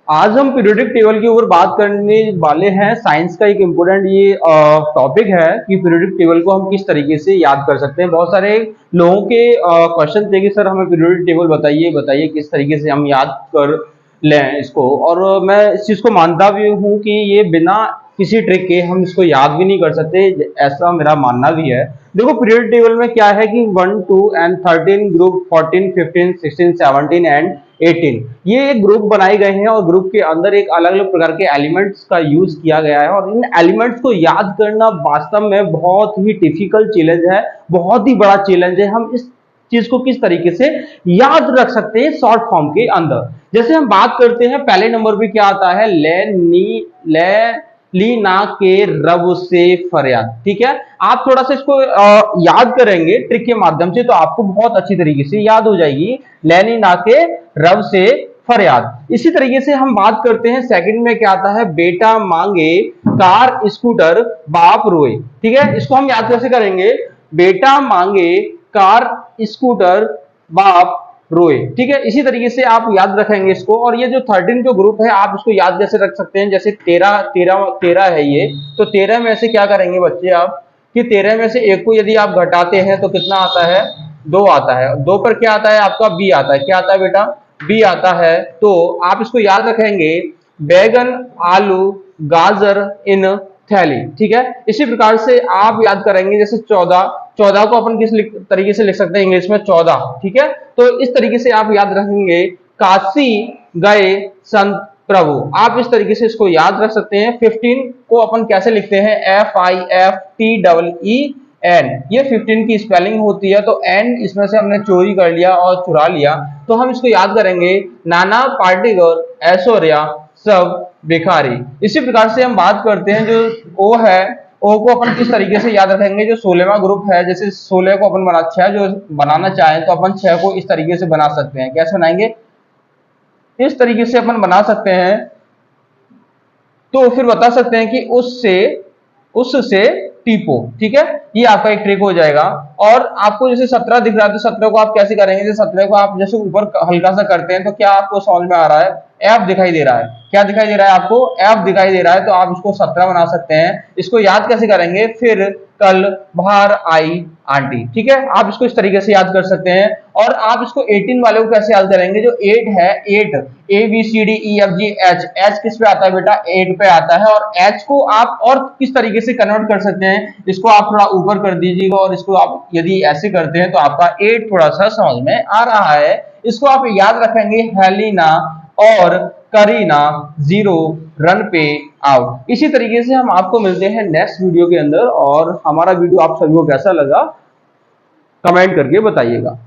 आज हम periodic table के ऊपर बात करने वाले हैं। साइंस का एक इम्पोर्टेंट ये टॉपिक है कि पीरियोडिक टेबल को हम किस तरीके से याद कर सकते हैं। बहुत सारे लोगों के क्वेश्चन थे कि सर हमें पीरियोडिक टेबल बताइए बताइए किस तरीके से हम याद कर लें इसको। और मैं इस चीज़ को मानता भी हूँ कि ये बिना किसी ट्रिक के हम इसको याद भी नहीं कर सकते, ऐसा मेरा मानना भी है। देखो पीरियोडिक टेबल में क्या है कि 1 2 एंड 13 ग्रुप 14 15 16 17 एंड 18 ये एक ग्रुप बनाए गए हैं और ग्रुप के अंदर एक अलग अलग प्रकार के एलिमेंट्स का यूज किया गया है। और इन एलिमेंट्स को याद करना वास्तव में बहुत ही डिफिकल्ट चैलेंज है, बहुत ही बड़ा चैलेंज है। हम इस चीज को किस तरीके से याद रख सकते हैं शॉर्ट फॉर्म के अंदर। जैसे हम बात करते हैं पहले नंबर पे क्या आता है, ले ली ना के रब से फरियाद। ठीक है, आप थोड़ा सा इसको याद करेंगे ट्रिक के माध्यम से तो आपको बहुत अच्छी तरीके से याद हो जाएगी। लैनी ना के रब से फरियाद। इसी तरीके से हम बात करते हैं सेकंड में क्या आता है, बेटा मांगे कार स्कूटर बाप रोए। ठीक है, इसको हम याद कैसे करेंगे, बेटा मांगे कार स्कूटर बाप रोए। ठीक है, इसी तरीके से आप याद रखेंगे इसको। और ये जो 13 जो ग्रुप है आप इसको याद कैसे रख सकते हैं, जैसे 13 है ये, तो 13 में से क्या करेंगे बच्चे आप कि 13 में से एक को यदि आप घटाते हैं तो कितना आता है, 2 आता है। 2 पर क्या आता है आपका, बी आता है। क्या आता है बेटा, बी आता है। तो आप इसको याद रखेंगे, बैगन आलू गाजर इन थैली। ठीक है, इसी प्रकार से आप याद करेंगे जैसे 14 को अपन किस तरीके से लिख सकते हैं इंग्लिश में 14। ठीक है, तो इस तरीके से आप याद रखेंगे, काशी गए संत प्रभु। आप इस तरीके से इसको याद रख सकते हैं। 15 को अपन कैसे लिखते हैं, FIFTEEN। ये 15 की स्पेलिंग होती है, तो एन इसमें से हमने चोरी कर लिया और चुरा लिया, तो हम इसको याद करेंगे, नाना पार्टिकर ऐश्वर्या सब भिखारी। इसी प्रकार से हम बात करते हैं जो ओ है, ओ को अपन किस तरीके से याद रखेंगे, जो 16वां ग्रुप है, जैसे 16 को अपन 6 जो बनाना चाहें तो अपन 6 को इस तरीके से बना सकते हैं। कैसे बनाएंगे, इस तरीके से अपन बना सकते हैं। तो फिर बता सकते हैं कि उससे टीपो। ठीक है, ये आपका एक ट्रिक हो जाएगा। और आपको जैसे 17 दिख रहा है तो 17 को आप कैसे करेंगे, जैसे 17 को आप जैसे ऊपर हल्का सा करते हैं तो क्या आपको समझ में आ रहा है, एफ दिखाई दे रहा है। क्या दिखाई दे रहा है आपको, एफ दिखाई दे रहा है, तो आप इसको 17 बना सकते हैं। इसको याद कैसे करेंगे, फिर कल बाहर आई आंटी। ठीक है, आप इसको इस तरीके से याद कर सकते हैं। और आप इसको 18 वाले को कैसे याद करेंगे, जो 8 है, 8 ABCDEFGH, एच किस पे आता है बेटा, 8 पे आता है। और एच को आप और किस तरीके से कन्वर्ट कर सकते हैं, इसको आप थोड़ा ऊपर कर दीजिएगा और इसको आप यदि ऐसे करते हैं तो आपका 8 थोड़ा सा समझ में आ रहा है। इसको आप याद रखेंगे, हेलिना और करीना 0 रन पे आउट। इसी तरीके से हम आपको मिलते हैं नेक्स्ट वीडियो के अंदर। और हमारा वीडियो आप सभी को कैसा लगा कमेंट करके बताइएगा।